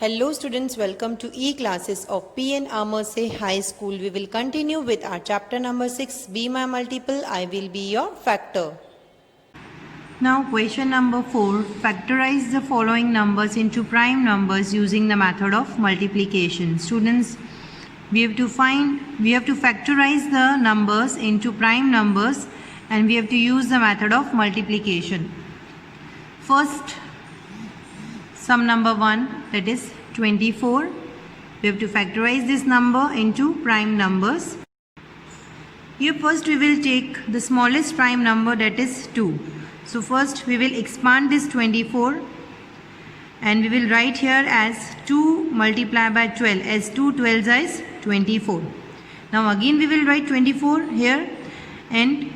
Hello students, welcome to e-classes of P.N. Amerse High School. We will continue with our chapter number 6, Be My Multiple, I Will Be Your Factor. Now question number 4, factorize the following numbers into prime numbers using the method of multiplication. Students, we have to factorize the numbers into prime numbers and we have to use the method of multiplication. First, sum number 1, that is 24. We have to factorize this number into prime numbers. Here first we will take the smallest prime number, that is 2. So first we will expand this 24 and we will write here as 2 multiplied by 12, as 2 12s is 24. Now again we will write 24 here and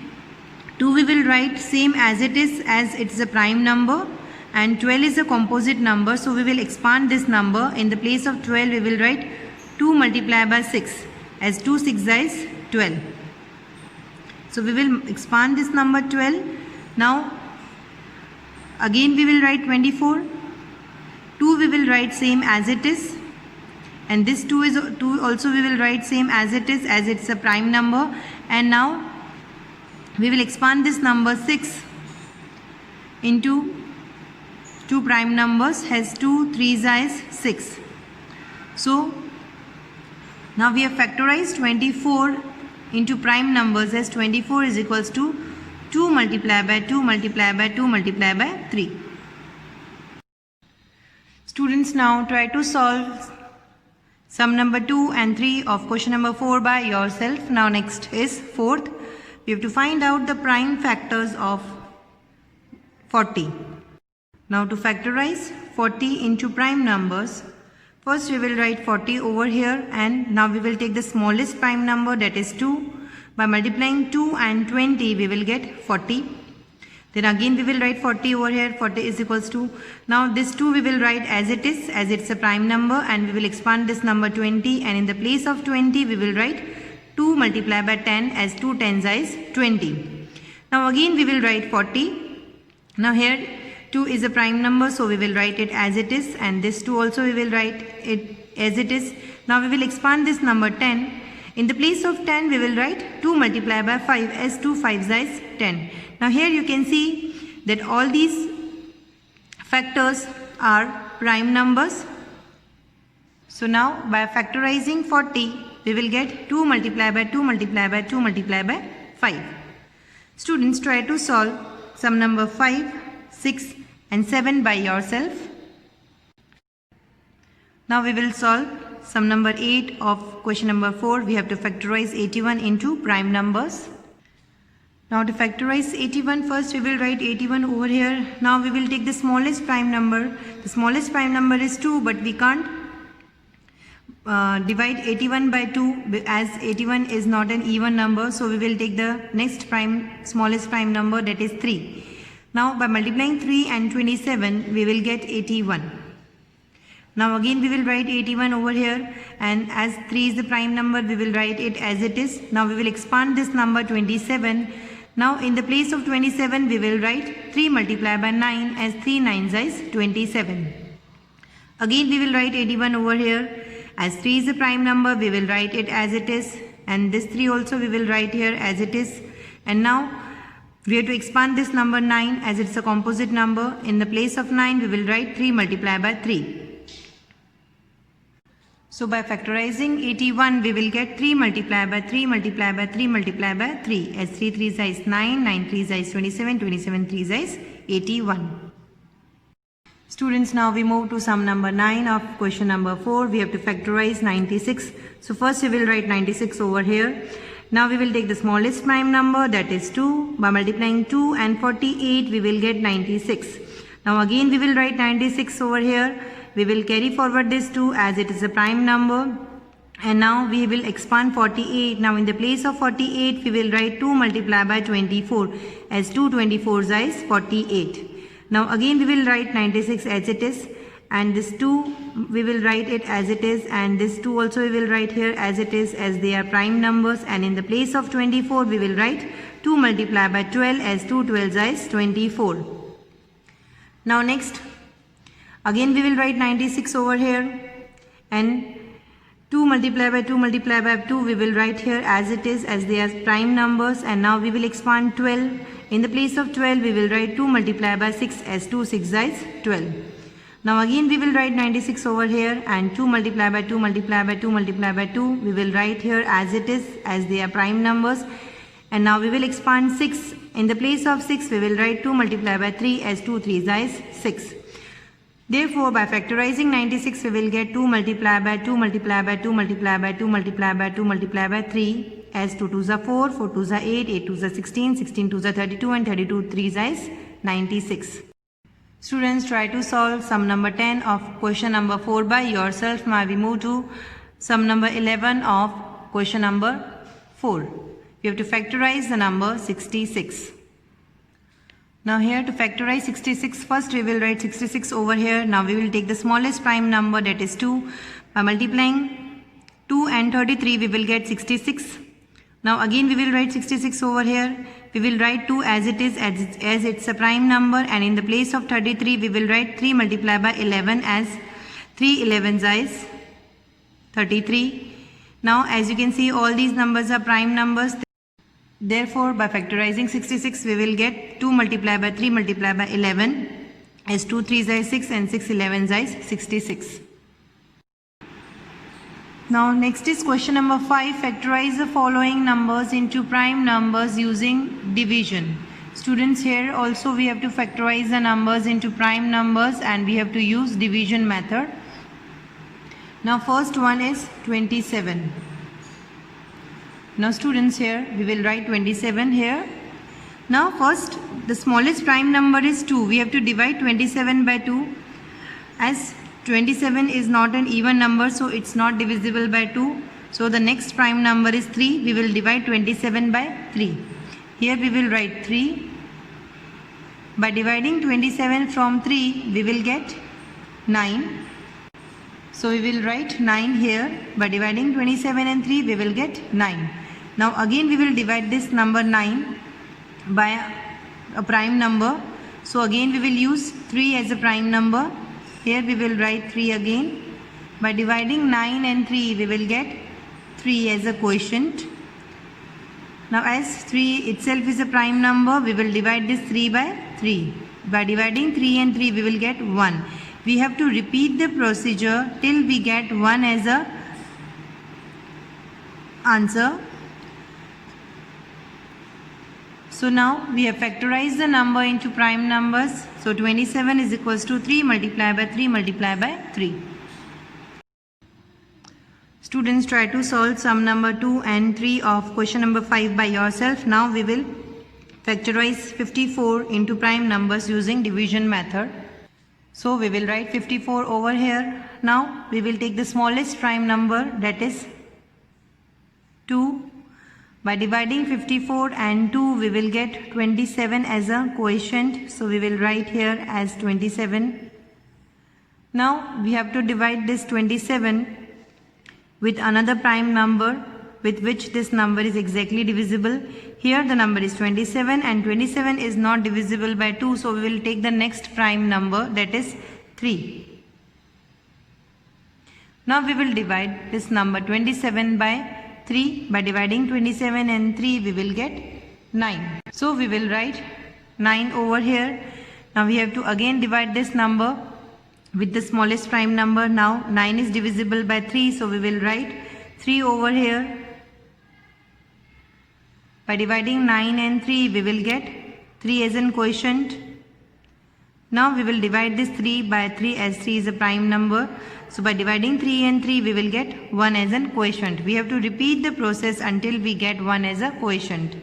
2 we will write same as it is, as it's a prime number, and 12 is a composite number, so we will expand this number. In the place of 12 we will write 2 multiplied by 6, as 2 6 is 12. So we will expand this number 12. Now again we will write 24. 2 we will write same as it is, and this 2 also we will write same as it is, as it's a prime number. And now we will expand this number 6 into two prime numbers, has 2 3s is 6. So now we have factorized 24 into prime numbers, as 24 is equals to 2 multiplied by 2 multiplied by 2 multiplied by 3. Students, now try to solve sum number 2 and 3 of question number 4 by yourself. Now next is fourth. We have to find out the prime factors of 40. Now to factorize 40 into prime numbers, first we will write 40 over here, and now we will take the smallest prime number, that is 2. By multiplying 2 and 20 we will get 40. Then again we will write 40 over here, 40 is equals to, now this 2 we will write as it is, as it's a prime number, and we will expand this number 20, and in the place of 20 we will write 2 multiplied by 10, as 2 10s is 20. Now again we will write 40. Now here 2 is a prime number, so we will write it as it is, and this 2 also we will write it as it is. Now we will expand this number 10. In the place of 10 we will write 2 multiplied by 5, as 2 5s is 10. Now here you can see that all these factors are prime numbers. So now by factorizing 40 we will get 2 multiplied by 2 multiplied by 2 multiplied by 5. Students, try to solve sum number 5, 6 and 7 by yourself. Now we will solve sum number 8 of question number 4. We have to factorize 81 into prime numbers. Now to factorize 81, first we will write 81 over here. Now we will take the smallest prime number. The smallest prime number is 2, but we can't divide 81 by 2, as 81 is not an even number. So we will take the next smallest prime number, that is 3. Now by multiplying 3 and 27 we will get 81. Now again we will write 81 over here, and as 3 is the prime number we will write it as it is. Now we will expand this number 27. Now in the place of 27 we will write 3 multiplied by 9, as 3 9s is 27. Again we will write 81 over here, as 3 is the prime number we will write it as it is, and this 3 also we will write here as it is. And now we have to expand this number 9, as it's a composite number. In the place of 9 we will write 3 multiplied by 3. So by factorizing 81 we will get 3 multiplied by 3 multiplied by 3 multiplied by 3, as 3 3s is 9, 9 3s is 27, 27 3s is 81. Students, now we move to sum number 9 of question number 4. We have to factorize 96. So first we will write 96 over here. Now we will take the smallest prime number, that is 2. By multiplying 2 and 48 we will get 96. Now again we will write 96 over here. We will carry forward this 2, as it is a prime number, and now we will expand 48. Now in the place of 48 we will write 2 multiplied by 24, as 2 24s is 48. Now again we will write 96 as it is, and this 2 we will write it as it is, and this 2 also we will write here as it is, as they are prime numbers. And in the place of 24 we will write 2 multiplied by 12, as 2 12s is 24. Now next Again we will write 96 over here, and 2 multiplied by 2 multiplied by 2 we will write here as it is, as they are prime numbers. And now we will expand 12. In the place of 12 we will write 2 multiplied by 6 as 2 6 is 12. Now again we will write 96 over here, and 2 multiplied by 2 multiplied by 2 multiplied by 2 we will write here as it is, as they are prime numbers. And now we will expand 6. In the place of 6 we will write 2 multiplied by 3 as 2 3 is 6. Therefore, by factorizing 96 we will get 2 multiplied by 2 multiplied by 2 multiplied by 2 multiplied by 2 multiplied by 3 as 2 2s are 4, 4 2s are 8, 8 2s are 16, 16 2s are 32, and 32 3s is 96. Students, try to solve sum number 10 of question number 4 by yourself. Now we move to sum number 11 of question number 4. We have to factorize the number 66. Now here to factorize 66, first we will write 66 over here. Now we will take the smallest prime number, that is 2. By multiplying 2 and 33 we will get 66. Now again we will write 66 over here. We will write 2 as it is, as it's a prime number, and in the place of 33 we will write 3 multiplied by 11 as 3 11s is 33. Now as you can see, all these numbers are prime numbers. Therefore, by factorizing 66 we will get 2 multiplied by 3 multiplied by 11 as 2 3s is 6 and 6 11s is 66. Now next is question number 5. Factorize the following numbers into prime numbers using division. Students, here also we have to factorize the numbers into prime numbers and we have to use division method. Now first one is 27. Now students, here we will write 27 here. Now first, the smallest prime number is 2. We have to divide 27 by 2. As 27 is not an even number, so it's not divisible by 2. So the next prime number is 3. We will divide 27 by 3. Here we will write 3. By dividing 27 from 3, we will get 9. So we will write 9 here. By dividing 27 and 3, we will get 9. Now again we will divide this number 9 by a prime number. So again we will use 3 as a prime number. Here we will write 3 again. By dividing 9 and 3 we will get 3 as a quotient. Now as 3 itself is a prime number, we will divide this 3 by 3. By dividing 3 and 3 we will get 1. We have to repeat the procedure till we get 1 as a answer. So now we have factorized the number into prime numbers. So 27 is equals to 3 multiplied by 3 multiplied by 3. Students, try to solve sum number 2 and 3 of question number 5 by yourself. Now we will factorize 54 into prime numbers using division method. So we will write 54 over here. Now we will take the smallest prime number, that is 2. By dividing 54 and 2 we will get 27 as a quotient. So we will write here as 27. Now we have to divide this 27 with another prime number with which this number is exactly divisible. Here the number is 27 and 27 is not divisible by 2. So we will take the next prime number, that is 3. Now we will divide this number 27 by 3. By dividing 27 and 3 we will get 9. So we will write 9 over here. Now we have to again divide this number with the smallest prime number. Now 9 is divisible by 3, so we will write 3 over here. By dividing 9 and 3 we will get 3 as a quotient. Now we will divide this 3 by 3 as 3 is a prime number. So by dividing 3 and 3 we will get 1 as a quotient. We have to repeat the process until we get 1 as a quotient.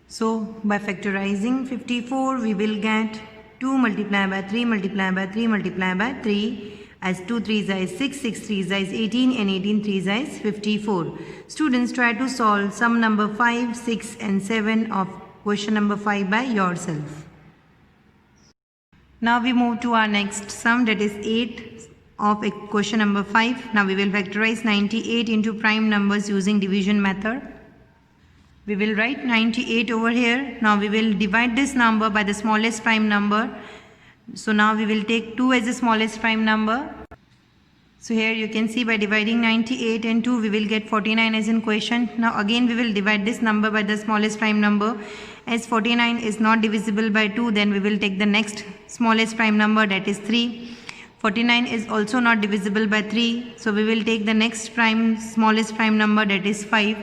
So by factorizing 54 we will get 2 multiplied by 3 multiplied by 3 multiplied by 3 as 2 3s is 6, 6 3s is 18 and 18 3s is 54. Students, try to solve sum number 5, 6 and 7 of question number 5 by yourself. Now we move to our next sum, that is 8 of question number 5. Now we will factorize 98 into prime numbers using division method. We will write 98 over here. Now we will divide this number by the smallest prime number, So now we will take 2 as the smallest prime number. So here you can see by dividing 98 and 2 we will get 49 as in quotient. Now again we will divide this number by the smallest prime number. As 49 is not divisible by 2, then we will take the next smallest prime number, that is 3. 49 is also not divisible by 3, so we will take the next smallest prime number, that is 5.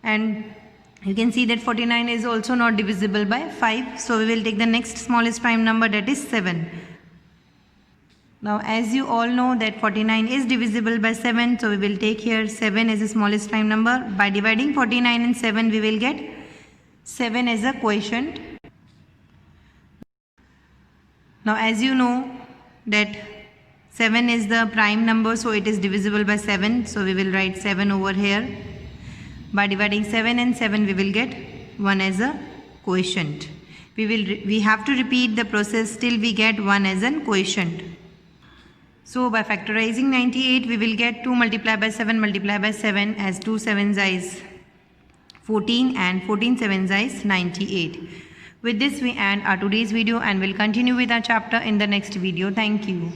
And you can see that 49 is also not divisible by 5, so we will take the next smallest prime number, that is 7. Now as you all know that 49 is divisible by 7, so we will take here 7 as the smallest prime number. By dividing 49 and 7 we will get 7 as a quotient. Now as you know that 7 is the prime number, so it is divisible by 7, so we will write 7 over here. By dividing 7 and 7 we will get 1 as a quotient. We have to repeat the process till we get 1 as a quotient. So by factorizing 98 we will get 2 multiplied by 7 multiplied by 7, as 2 7s is 14 and 14 7s is 98. With this we end our today's video and will continue with our chapter in the next video. Thank you.